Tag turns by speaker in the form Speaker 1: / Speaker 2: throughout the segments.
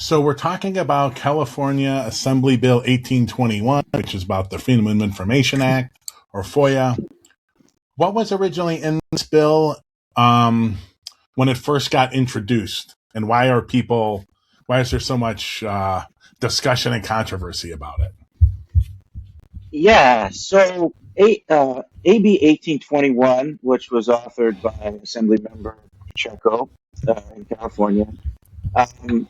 Speaker 1: So we're talking about California Assembly Bill 1821, which is about the Freedom of Information Act, or FOIA. What was originally in this bill when it first got introduced, and why is there so much discussion and controversy about it?
Speaker 2: Yeah, so AB 1821, which was authored by Assemblymember Pacheco in California. Um,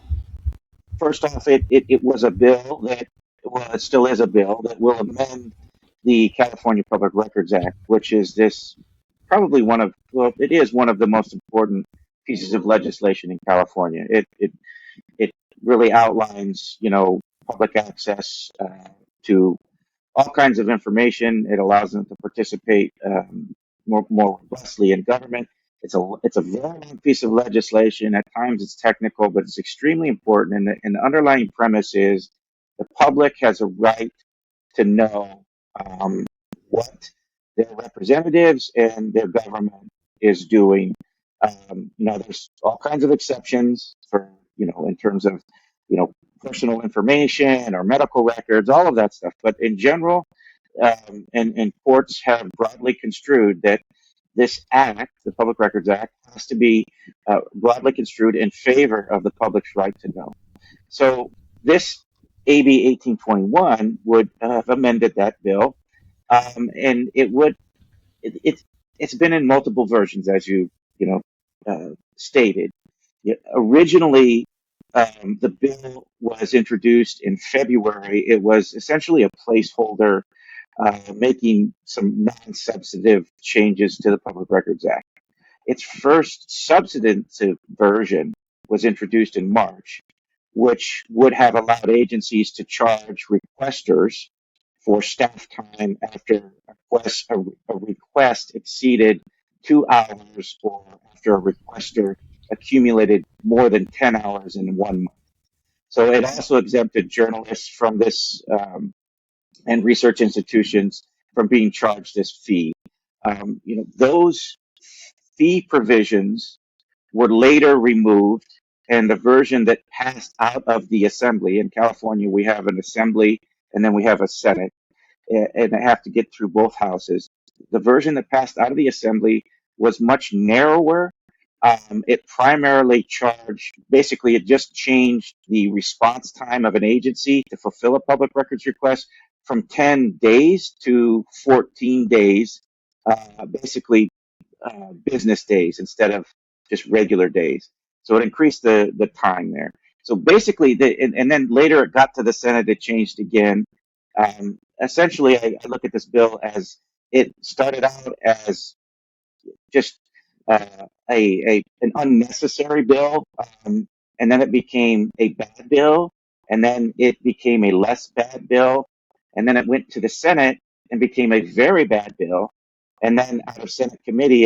Speaker 2: First off, it was a bill that, well, it still is a bill that will amend the California Public Records Act, which is this probably it is one of the most important pieces of legislation in California. It really outlines, public access to all kinds of information. It allows them to participate more robustly in government. It's a very long piece of legislation. At times it's technical, but it's extremely important. And the underlying premise is the public has a right to know what their representatives and their government is doing. There's all kinds of exceptions for, in terms of, you know, personal information or medical records, all of that stuff. But in general, and courts have broadly construed that this act, the Public Records Act, has to be broadly construed in favor of the public's right to know. So this AB 1821 would have amended that bill, and it's been in multiple versions, as stated. Originally, the bill was introduced in February. It was essentially a placeholder, making some non-substantive changes to the Public Records Act. Its first substantive version was introduced in March, which would have allowed agencies to charge requesters for staff time after a request exceeded 2 hours, or after a requester accumulated more than 10 hours in 1 month. So it also exempted journalists from this, and research institutions from being charged this fee. Those fee provisions were later removed, and the version that passed out of the assembly — in California we have an assembly and then we have a Senate, and they have to get through both houses — the version that passed out of the assembly was much narrower. It primarily basically, it just changed the response time of an agency to fulfill a public records request from 10 days to 14 days, basically business days instead of just regular days. So it increased the time there. So basically, and then later it got to the Senate, it changed again. Essentially, I look at this bill as it started out as just an unnecessary bill, and then it became a bad bill, and then it became a less bad bill, and then it went to the Senate and became a very bad bill, and then out of Senate committee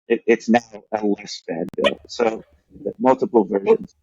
Speaker 2: it's now a less bad bill. So multiple versions.